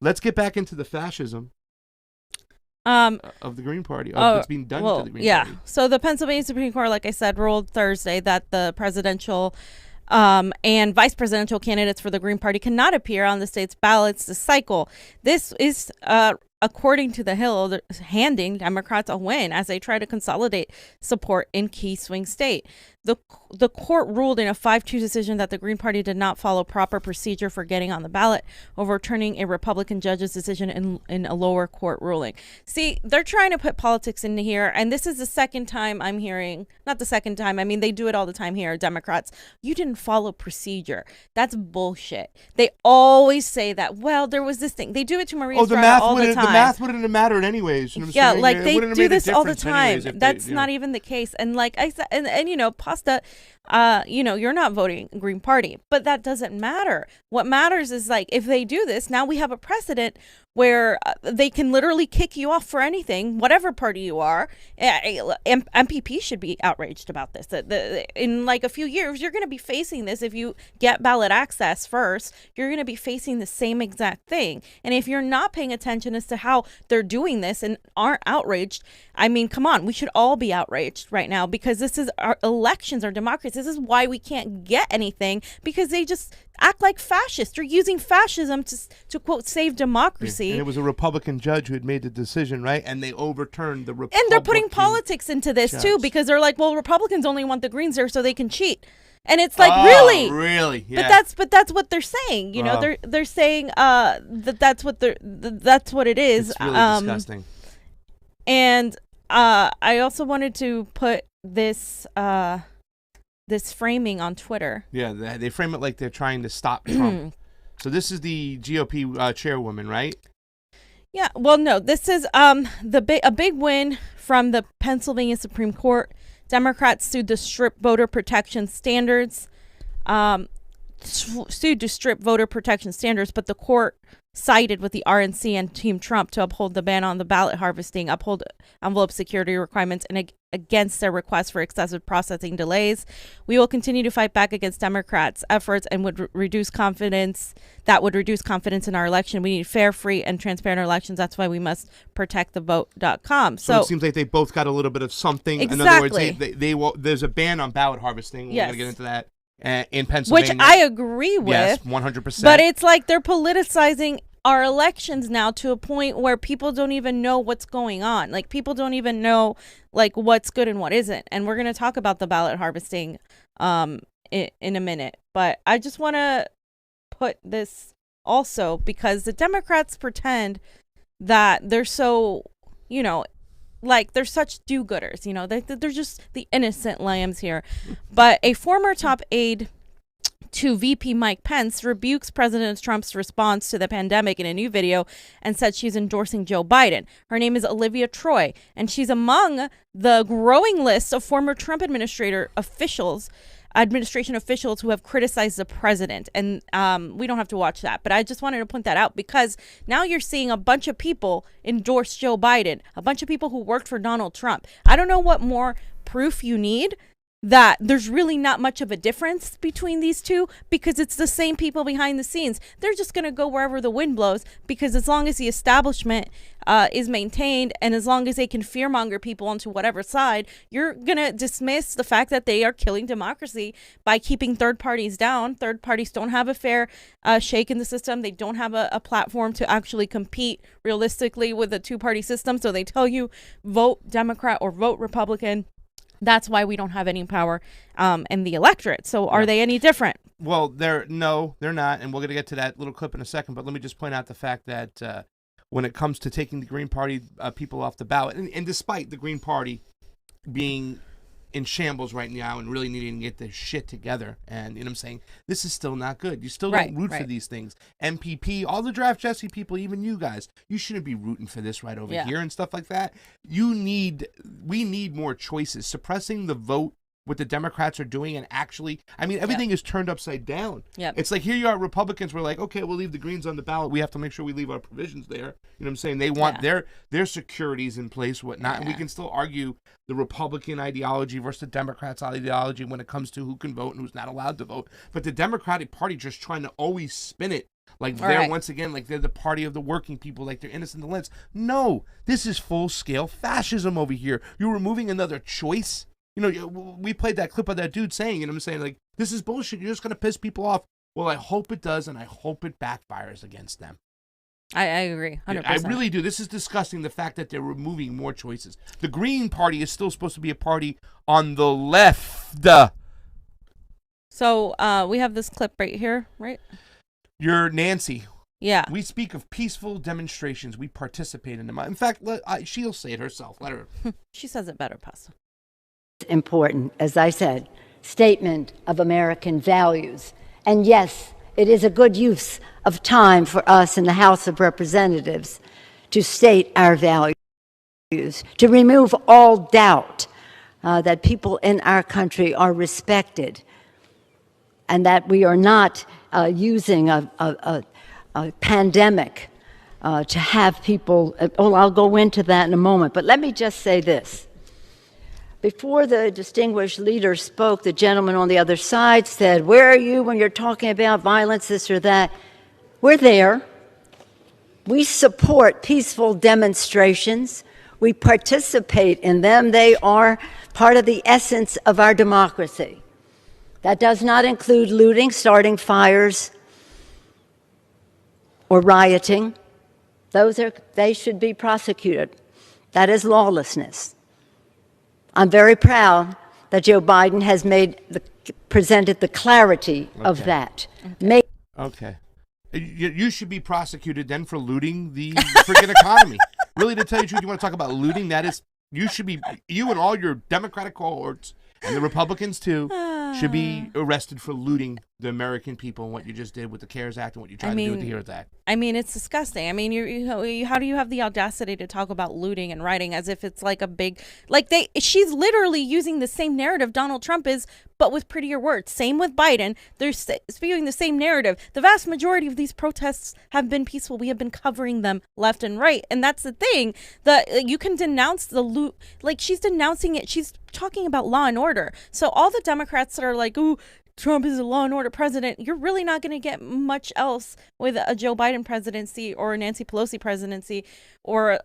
let's get back into the fascism of the Green Party. That's being done to the Green Party. So the Pennsylvania Supreme Court, like I said, ruled Thursday that the presidential and vice presidential candidates for the Green Party cannot appear on the state's ballots this cycle. This is, according to the Hill, handing Democrats a win as they try to consolidate support in key swing state. The court ruled in a 5-2 decision that the Green Party did not follow proper procedure for getting on the ballot, overturning a Republican judge's decision in a lower court ruling. See, they're trying to put politics into here, and this is the second time I'm hearing, not the second time, I mean, they do it all the time here, Democrats, you didn't follow procedure. That's bullshit. They always say that, well, there was this thing. They do it to Maria Estrada all the time. The math wouldn't have mattered anyways. You know what I'm saying? Like they do this all the time. That's not even the case. And like I said, and you know, Pasta, you're not voting Green Party, but that doesn't matter. What matters is, like, if they do this, now we have a precedent where they can literally kick you off for anything, whatever party you are. MPP should be outraged about this. In like a few years, you're going to be facing this. If you get ballot access first, you're going to be facing the same exact thing. And if you're not paying attention as to how they're doing this and aren't outraged, I mean, come on, we should all be outraged right now, because this is our elections, our democracy. This is why we can't get anything, because they just act like fascists. They're using fascism to quote, save democracy. And it was a Republican judge who had made the decision, right? And they overturned the Republican. And they're putting politics into this too, because they're like, well, Republicans only want the Greens there so they can cheat. And it's like, really? Yeah. But that's what they're saying. You know, they're saying that's what it is. It's really disgusting. And I also wanted to put this framing on Twitter. Yeah, they frame it like they're trying to stop Trump. So this is the GOP chairwoman, right? Yeah. Well, no, this is a big win from the Pennsylvania Supreme Court. Democrats sued to strip voter protection standards. But the court sided with the RNC and Team Trump to uphold the ban on the ballot harvesting, uphold envelope security requirements, and against their request for excessive processing delays. We will continue to fight back against Democrats' efforts and would reduce confidence. That would reduce confidence in our election. We need fair, free, and transparent elections. That's why we must protect the vote.com. So it seems like they both got a little bit of something. Exactly. In other words, there's a ban on ballot harvesting. We're going to get into that. In Pennsylvania, which I agree with. Yes, 100%. But it's like they're politicizing our elections now to a point where people don't even know what's going on. Like, people don't even know like what's good and what isn't. And we're going to talk about the ballot harvesting in a minute. But I just want to put this also, because the Democrats pretend that they're so, like they're such do-gooders, they're just the innocent lambs here. But a former top aide to VP Mike Pence rebukes President Trump's response to the pandemic in a new video and said she's endorsing Joe Biden. Her name is Olivia Troy, and she's among the growing list of former Trump administration officials who have criticized the president. And we don't have to watch that, but I just wanted to point that out, because now you're seeing a bunch of people endorse Joe Biden, a bunch of people who worked for Donald Trump. I don't know what more proof you need that there's really not much of a difference between these two, because it's the same people behind the scenes. They're just going to go wherever the wind blows, because as long as the establishment is maintained, and as long as they can fearmonger people onto whatever side, you're going to dismiss the fact that they are killing democracy by keeping third parties down. Third parties don't have a fair shake in the system. They don't have a platform to actually compete realistically with a two-party system. So they tell you vote Democrat or vote Republican. That's why we don't have any power in the electorate. So are they any different? Well, they're not. And we're going to get to that little clip in a second. But let me just point out the fact that when it comes to taking the Green Party people off the ballot, and despite the Green Party being in shambles right now and really needing to get their shit together, and I'm saying, this is still not good. You still don't root for these things. MPP, all the Draft Jesse people, even you guys, you shouldn't be rooting for this right over here and stuff like that. We need more choices. Suppressing the vote, what the Democrats are doing, and actually, everything is turned upside down. It's like, here you are, Republicans, we're like, okay, we'll leave the Greens on the ballot. We have to make sure we leave our provisions there. You know what I'm saying? They want their securities in place, whatnot, and we can still argue the Republican ideology versus the Democrats' ideology when it comes to who can vote and who's not allowed to vote. But the Democratic Party just trying to always spin it Like they're once again, like they're the party of the working people, like they're innocent the less. No, this is full-scale fascism over here. You're removing another choice. You know, we played that clip of that dude saying, you know what I'm saying? Like, this is bullshit. You're just going to piss people off. Well, I hope it does, and I hope it backfires against them. I agree, 100%. I really do. This is disgusting, the fact that they're removing more choices. The Green Party is still supposed to be a party on the left. So we have this clip right here, right? You're Nancy. Yeah. We speak of peaceful demonstrations. We participate in them. In fact, she'll say it herself. Let her. She says it better, Pasta. Important, as I said, statement of American values. And yes, it is a good use of time for us in the House of Representatives to state our values, to remove all doubt that people in our country are respected, and that we are not using a pandemic to have people. I'll go into that in a moment, but let me just say this. Before the distinguished leader spoke, the gentleman on the other side said, "Where are you when you're talking about violence, this or that?" We're there. We support peaceful demonstrations. We participate in them. They are part of the essence of our democracy. That does not include looting, starting fires, or rioting. They should be prosecuted. That is lawlessness. I'm very proud that Joe Biden has presented the clarity of that. Okay. You should be prosecuted then for looting the freaking economy. Really, to tell you the truth, you want to talk about looting? You and all your Democratic cohorts, and the Republicans too, should be arrested for looting the American people and what you just did with the CARES Act and what you tried to do with the HEROES Act. I mean, it's disgusting. I mean, how do you have the audacity to talk about looting and rioting as if it's like a big, she's literally using the same narrative Donald Trump is, but with prettier words. Same with Biden. They're spewing the same narrative. The vast majority of these protests have been peaceful. We have been covering them left and right. And that's the thing. You can denounce the loot. Like, she's denouncing it. She's talking about law and order. So all the Democrats that are like, ooh, Trump is a law and order president, you're really not going to get much else with a Joe Biden presidency or a Nancy Pelosi presidency or,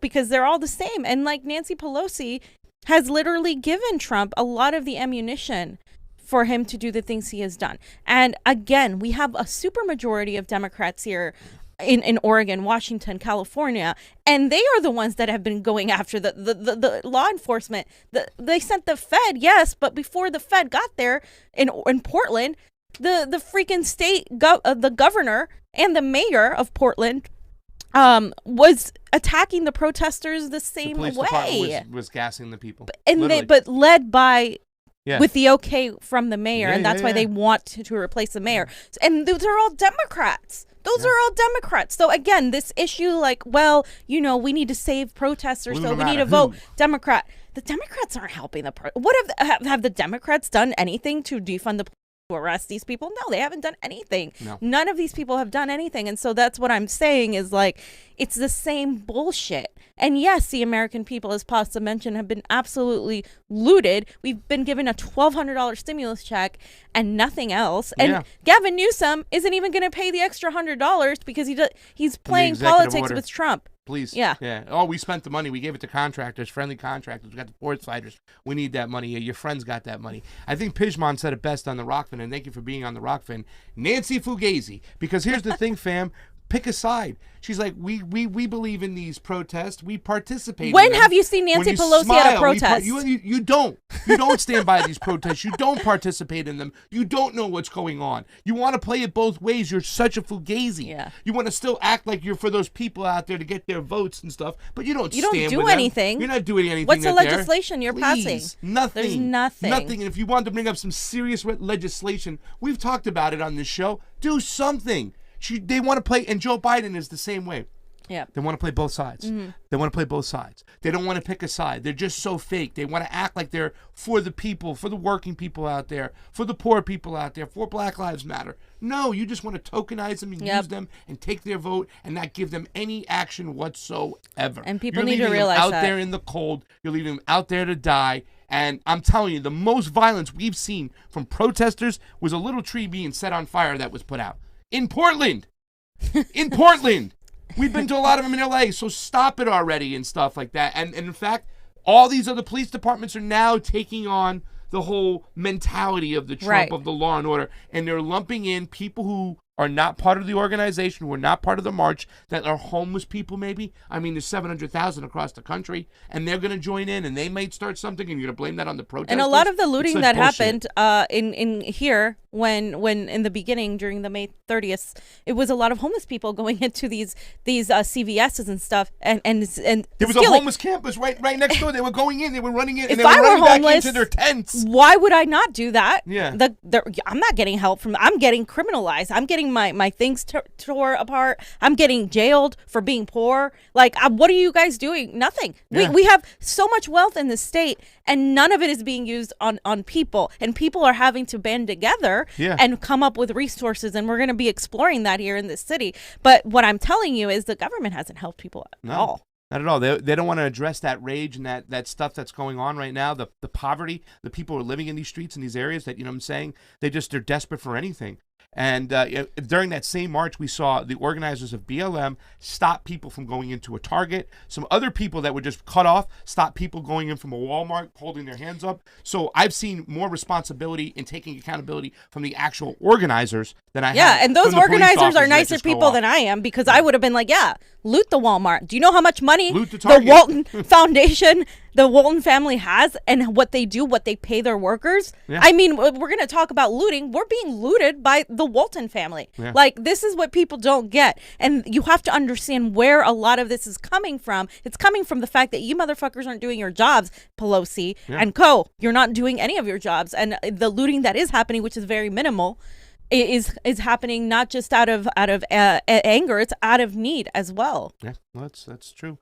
because they're all the same. And like Nancy Pelosi has literally given Trump a lot of the ammunition for him to do the things he has done. And again, we have a supermajority of Democrats here in Oregon, Washington, California, and they are the ones that have been going after the law enforcement. They sent the Fed, yes, but before the Fed got there in Portland, the freaking the governor and the mayor of Portland was attacking the protesters the same way. The police department was gassing the people, but led by. Yeah. With the okay from the mayor, and that's why they want to replace the mayor. And those are all Democrats. Those are all Democrats. So again, this issue, we need to save protesters, so we need to vote Democrat. The Democrats aren't helping what have the Democrats done anything to defund the police, to arrest these people? No, they haven't done anything. No. None of these people have done anything. And so that's what I'm saying is it's the same bullshit. And yes, the American people, as Pasta mentioned, have been absolutely looted. We've been given a $1,200 stimulus check and nothing else. And Gavin Newsom isn't even going to pay the extra $100 because he's playing politics with Trump. Please. Yeah. Oh, we spent the money. We gave it to contractors, friendly contractors. We got the forest fighters. We need that money. Your friends got that money. I think Pishman said it best on the Rokfin, and thank you for being on the Rokfin. Nancy Fugazi. Because here's the thing, fam. Pick a side. She's like, we believe in these protests. We participate. When in them. have you seen Nancy Pelosi at a protest? You don't. You don't stand by these protests. You don't participate in them. You don't know what's going on. You want to play it both ways. You're such a fugazi. Yeah. You want to still act like you're for those people out there to get their votes and stuff, but you don't do anything. You're not doing anything. What's the legislation you're passing? Nothing. There's nothing. Nothing. And if you want to bring up some serious legislation, we've talked about it on this show. Do something. They want to play, and Joe Biden is the same way. Yeah. They want to play both sides. Mm-hmm. They want to play both sides. They don't want to pick a side. They're just so fake. They want to act like they're for the people, for the working people out there, for the poor people out there, for Black Lives Matter. No, you just want to tokenize them and use them and take their vote and not give them any action whatsoever. And people need to realize out there in the cold. You're leaving them out there to die. And I'm telling you, the most violence we've seen from protesters was a little tree being set on fire that was put out. in Portland. In Portland. We've been to a lot of them in LA, so stop it already and stuff like that. And in fact, all these other police departments are now taking on the whole mentality of the Trump of the law and order, and they're lumping in people who are not part of the organization, who are not part of the march, that are homeless people maybe. I mean, there's 700,000 across the country, and they're going to join in, and they might start something, and you're going to blame that on the protesters. And a lot of the looting that bullshit. happened in here when in the beginning during the May 30th, it was a lot of homeless people going into these CVSs and stuff, and there was a homeless campus right next door. They were going in, they were running in, and if they were running homeless, back into their tents. Why would I not do that? Yeah, I'm not getting help from. I'm getting criminalized. I'm getting my things tore apart. I'm getting jailed for being poor. Like, what are you guys doing? Nothing. Yeah. We have so much wealth in this state, and none of it is being used on people. And people are having to band together and come up with resources. And we're going to be exploring that here in this city. But what I'm telling you is the government hasn't helped people at all. Not at all. They don't want to address that rage and that stuff that's going on right now, the poverty, the people who are living in these streets in these areas that, you know what I'm saying, they're desperate for anything. And during that same march, we saw the organizers of BLM stop people from going into a Target. Some other people that were just cut off stop people going in from a Walmart, holding their hands up. So I've seen more responsibility in taking accountability from the actual organizers than I have. Yeah, and those from the police organizers are officers that nicer just go people off. than I am, because I would have been like, loot the Walmart. Do you know how much money Loot the the Target. Walton Foundation, the Walton family has, and what they do, what they pay their workers? Yeah. I mean, we're going to talk about looting. We're being looted by the Walton family. Yeah. Like, this is what people don't get. And you have to understand where a lot of this is coming from. It's coming from the fact that you motherfuckers aren't doing your jobs, Pelosi and co. You're not doing any of your jobs. And the looting that is happening, which is very minimal, is happening not just out of anger, it's out of need as well. Yeah, well, that's true.